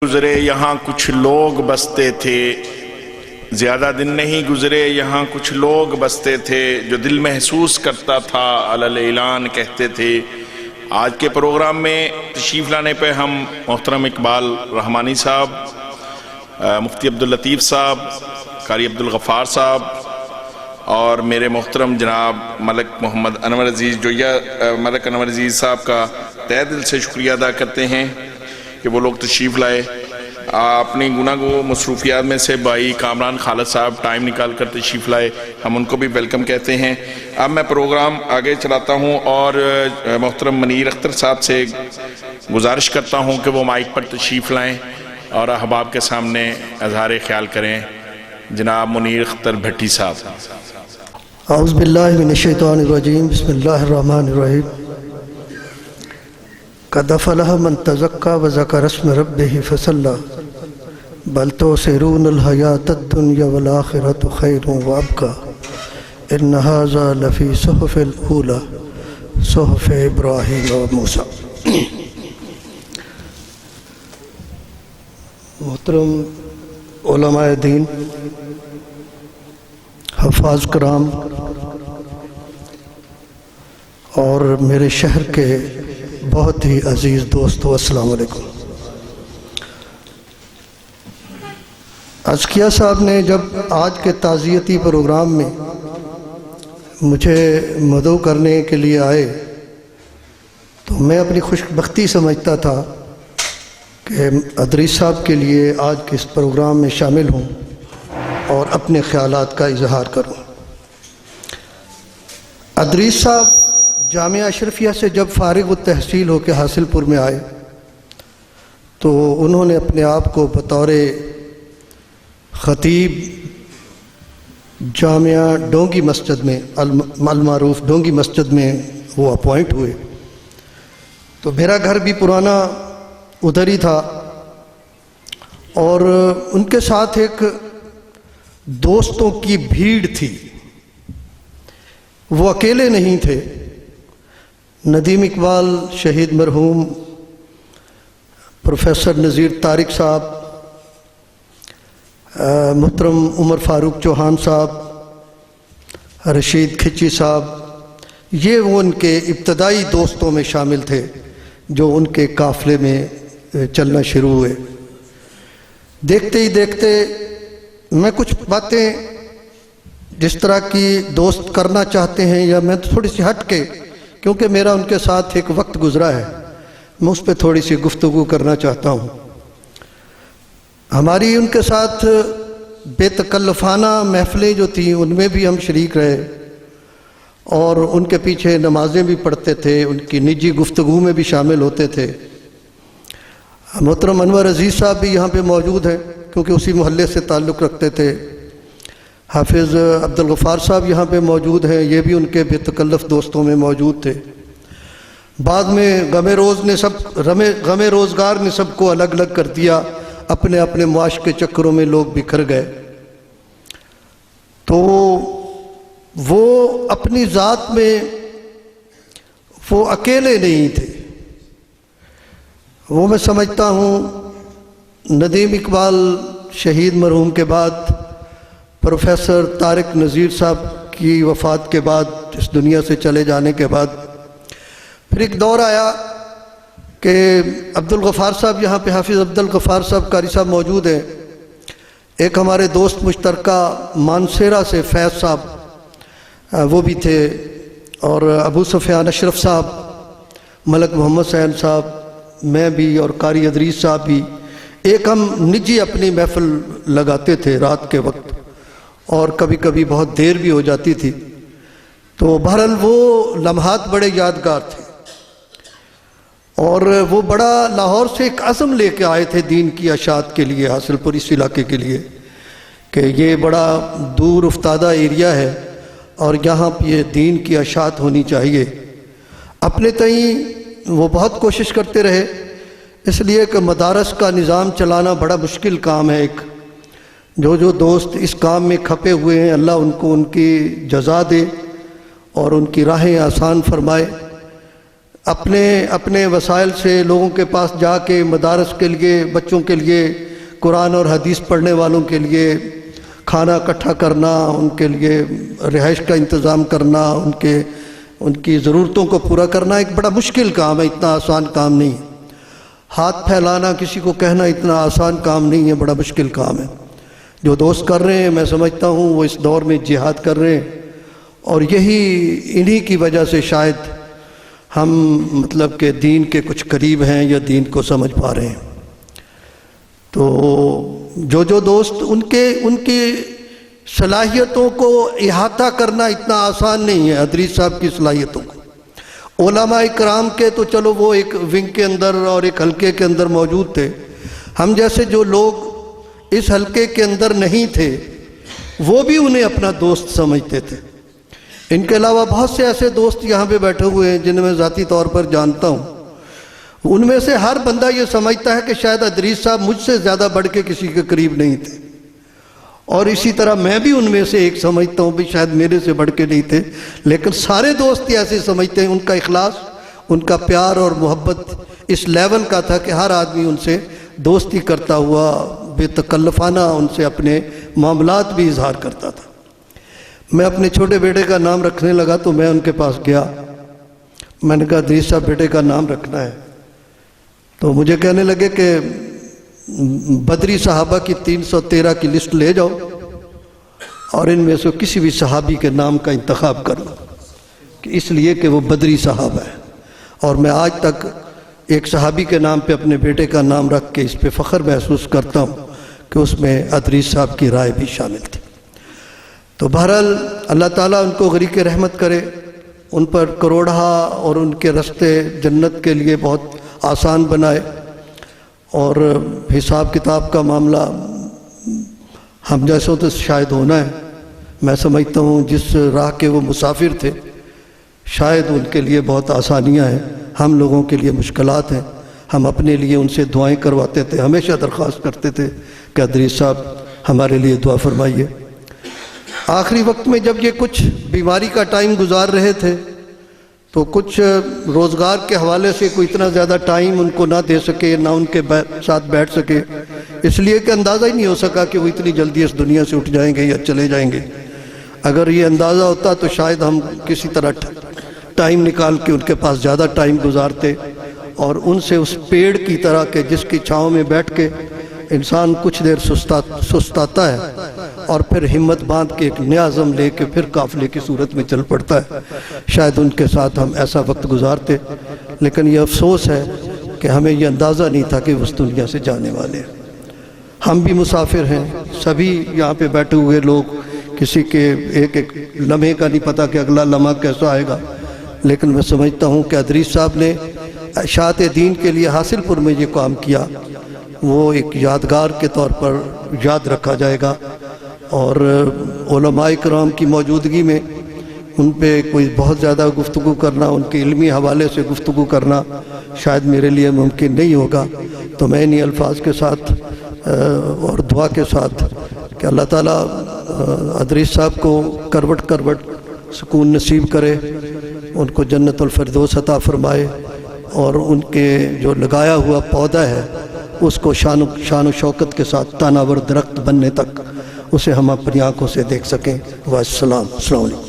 گزرے یہاں کچھ لوگ بستے تھے، زیادہ دن نہیں گزرے یہاں کچھ لوگ بستے تھے، جو دل محسوس کرتا تھا علی اعلان کہتے تھے۔ آج کے پروگرام میں تشریف لانے پہ ہم محترم اقبال رحمانی صاحب، مفتی عبداللطیف صاحب، قاری عبدالغفار صاحب اور میرے محترم جناب ملک محمد انور عزیز جویہ ملک انور عزیز صاحب کا تہہ دل سے شکریہ ادا کرتے ہیں کہ وہ لوگ تشریف لائے۔ اپنی گناہ گو مصروفیات میں سے بھائی کامران خالد صاحب ٹائم نکال کر تشریف لائے، ہم ان کو بھی ویلکم کہتے ہیں۔ اب میں پروگرام آگے چلاتا ہوں اور محترم منیر اختر صاحب سے گزارش کرتا ہوں کہ وہ مائک پر تشریف لائیں اور احباب کے سامنے اظہار خیال کریں۔ جناب منیر اختر بھٹی صاحب۔ اعوذ باللہ من الشیطان الرجیم، بسم اللہ الرحمن الرحیم۔ قد افلح من تزکا وذکر اسم ربہ فصلی بل تؤثرون الحیاۃ الدنیا والآخرۃ خیر وابقی ان ھذا لفی صحف الاولی صحف ابراہیم وموسیٰ۔ محترم علماء دین، حفاظ کرام اور میرے شہر کے بہت ہی عزیز دوستو، السلام علیکم۔ ازکیہ صاحب نے جب آج کے تعزیتی پروگرام میں مجھے مدعو کرنے کے لیے آئے تو میں اپنی خوش بختی سمجھتا تھا کہ ادریس صاحب کے لیے آج کے اس پروگرام میں شامل ہوں اور اپنے خیالات کا اظہار کروں۔ ادریس صاحب جامعہ اشرفیہ سے جب فارغ التحصیل ہو کے حاصل پور میں آئے تو انہوں نے اپنے آپ کو بطور خطیب جامعہ ڈونگی مسجد میں المعروف ڈونگی مسجد میں وہ اپوائنٹ ہوئے، تو میرا گھر بھی پرانا ادھر ہی تھا اور ان کے ساتھ ایک دوستوں کی بھیڑ تھی، وہ اکیلے نہیں تھے۔ ندیم اقبال شہید مرحوم پروفیسر نذیر طارق صاحب، محترم عمر فاروق چوہان صاحب، رشید کھچی صاحب، یہ وہ ان کے ابتدائی دوستوں میں شامل تھے جو ان کے قافلے میں چلنا شروع ہوئے۔ دیکھتے ہی دیکھتے میں کچھ باتیں جس طرح کی دوست کرنا چاہتے ہیں یا میں تھوڑی سی ہٹ کے، کیونکہ میرا ان کے ساتھ ایک وقت گزرا ہے، میں اس پہ تھوڑی سی گفتگو کرنا چاہتا ہوں۔ ہماری ان کے ساتھ بے تکلفانہ محفلیں جو تھیں ان میں بھی ہم شریک رہے اور ان کے پیچھے نمازیں بھی پڑھتے تھے، ان کی نجی گفتگو میں بھی شامل ہوتے تھے۔ محترم انور عزیز صاحب بھی یہاں پہ موجود ہیں کیونکہ اسی محلے سے تعلق رکھتے تھے۔ حافظ عبدالغفار صاحب یہاں پہ موجود ہیں، یہ بھی ان کے بے تکلف دوستوں میں موجود تھے۔ بعد میں غم روزگار نے سب کو الگ الگ کر دیا، اپنے اپنے معاش کے چکروں میں لوگ بکھر گئے، تو وہ اپنی ذات میں وہ اکیلے نہیں تھے۔ وہ میں سمجھتا ہوں ندیم اقبال شہید مرحوم کے بعد پروفیسر طارق نذیر صاحب کی وفات کے بعد، اس دنیا سے چلے جانے کے بعد، پھر ایک دور آیا کہ عبدالغفار صاحب یہاں پہ حافظ عبدالغفار صاحب قاری صاحب موجود ہیں، ایک ہمارے دوست مشترکہ مانسیرہ سے فیض صاحب وہ بھی تھے، اور ابو سفیان اشرف صاحب، ملک محمد سین صاحب، میں بھی اور قاری ادریس صاحب بھی، ایک ہم نجی اپنی محفل لگاتے تھے رات کے وقت اور کبھی کبھی بہت دیر بھی ہو جاتی تھی، تو بہرحال وہ لمحات بڑے یادگار تھے۔ اور وہ بڑا لاہور سے ایک عزم لے کے آئے تھے دین کی اشاعت کے لیے، حاصل پور اس علاقے کے لیے، کہ یہ بڑا دور افتادہ ایریا ہے اور یہاں پہ یہ دین کی اشاعت ہونی چاہیے۔ اپنے تئیں وہ بہت کوشش کرتے رہے، اس لیے کہ مدارس کا نظام چلانا بڑا مشکل کام ہے۔ ایک جو دوست اس کام میں کھپے ہوئے ہیں، اللہ ان کو ان کی جزا دے اور ان کی راہیں آسان فرمائے۔ اپنے وسائل سے لوگوں کے پاس جا کے مدارس کے لیے، بچوں کے لیے قرآن اور حدیث پڑھنے والوں کے لیے کھانا اکٹھا کرنا، ان کے لیے رہائش کا انتظام کرنا، ان کی ضرورتوں کو پورا کرنا ایک بڑا مشکل کام ہے، اتنا آسان کام نہیں ہے۔ ہاتھ پھیلانا، کسی کو کہنا اتنا آسان کام نہیں ہے، بڑا مشکل کام ہے۔ جو دوست کر رہے ہیں، میں سمجھتا ہوں وہ اس دور میں جہاد کر رہے ہیں، اور انہی کی وجہ سے شاید ہم مطلب کہ دین کے کچھ قریب ہیں یا دین کو سمجھ پا رہے ہیں۔ تو جو دوست ان کی صلاحیتوں کو احاطہ کرنا اتنا آسان نہیں ہے، ادریس صاحب کی صلاحیتوں کو۔ علماء کرام کے تو چلو وہ ایک ونگ کے اندر اور ایک حلقے کے اندر موجود تھے، ہم جیسے جو لوگ اس حلقے کے اندر نہیں تھے وہ بھی انہیں اپنا دوست سمجھتے تھے۔ ان کے علاوہ بہت سے ایسے دوست یہاں پہ بیٹھے ہوئے ہیں جنہیں میں ذاتی طور پر جانتا ہوں، ان میں سے ہر بندہ یہ سمجھتا ہے کہ شاید ادریس صاحب مجھ سے زیادہ بڑھ کے کسی کے قریب نہیں تھے، اور اسی طرح میں بھی ان میں سے ایک سمجھتا ہوں بھی شاید میرے سے بڑھ کے نہیں تھے، لیکن سارے دوست ایسے سمجھتے ہیں۔ ان کا اخلاص، ان کا پیار اور محبت اس لیول کا تھا کہ ہر آدمی ان سے دوستی کرتا ہوا بے تکلفانہ ان سے اپنے معاملات بھی اظہار کرتا تھا۔ میں اپنے چھوٹے بیٹے کا نام رکھنے لگا تو میں ان کے پاس گیا، میں نے کہا ادریس صاحب بیٹے کا نام رکھنا ہے، تو مجھے کہنے لگے کہ بدری صحابہ کی 313 کی لسٹ لے جاؤ اور ان میں سے کسی بھی صحابی کے نام کا انتخاب کر لو، کہ اس لیے کہ وہ بدری صحابہ ہے۔ اور میں آج تک ایک صحابی کے نام پہ اپنے بیٹے کا نام رکھ کے اس پہ فخر محسوس کرتا ہوں کہ اس میں ادریس صاحب کی رائے بھی شامل تھی۔ تو بہرحال اللہ تعالیٰ ان کو غریق رحمت کرے، ان پر کروڑہا اور ان کے رستے جنت کے لیے بہت آسان بنائے، اور حساب کتاب کا معاملہ ہم جیسوں تو شاید ہونا ہے۔ میں سمجھتا ہوں جس راہ کے وہ مسافر تھے شاید ان کے لیے بہت آسانیاں ہیں، ہم لوگوں کے لیے مشکلات ہیں۔ ہم اپنے لیے ان سے دعائیں کرواتے تھے، ہمیشہ درخواست کرتے تھے کہ ادریس صاحب ہمارے لیے دعا فرمائیے۔ آخری وقت میں جب یہ کچھ بیماری کا ٹائم گزار رہے تھے تو کچھ روزگار کے حوالے سے کوئی اتنا زیادہ ٹائم ان کو نہ دے سکے، نہ ان کے ساتھ بیٹھ سکے، اس لیے کہ اندازہ ہی نہیں ہو سکا کہ وہ اتنی جلدی اس دنیا سے اٹھ جائیں گے یا چلے جائیں گے۔ اگر یہ اندازہ ہوتا تو شاید ہم کسی طرح ٹائم نکال کے ان کے پاس زیادہ ٹائم گزارتے، اور ان سے اس پیڑ کی طرح کہ جس کی چھاؤں میں بیٹھ کے انسان کچھ دیر سستاتا ہے اور پھر ہمت باندھ کے ایک نیا عزم لے کے پھر قافلے کی صورت میں چل پڑتا ہے، شاید ان کے ساتھ ہم ایسا وقت گزارتے۔ لیکن یہ افسوس ہے کہ ہمیں یہ اندازہ نہیں تھا کہ اس دنیا سے جانے والے ہیں۔ ہم بھی مسافر ہیں، سبھی یہاں پہ بیٹھے ہوئے لوگ، کسی کے ایک لمحے کا نہیں پتہ کہ اگلا لمحہ کیسا آئے گا، لیکن میں سمجھتا ہوں کہ ادریس صاحب نے اشاعت دین کے لیے حاصل پور میں یہ کام کیا، وہ ایک یادگار کے طور پر یاد رکھا جائے گا، اور علماء کرام کی موجودگی میں ان پہ کوئی بہت زیادہ گفتگو کرنا، ان کے علمی حوالے سے گفتگو کرنا شاید میرے لیے ممکن نہیں ہوگا۔ تو میں انہی الفاظ کے ساتھ اور دعا کے ساتھ کہ اللہ تعالیٰ ادریس صاحب کو کروٹ کروٹ سکون نصیب کرے، ان کو جنت الفردوس عطا فرمائے، اور ان کے جو لگایا ہوا پودا ہے اس کو شان و شوکت کے ساتھ تاناور درخت بننے تک اسے ہم اپنی آنکھوں سے دیکھ سکیں۔ السلام علیکم۔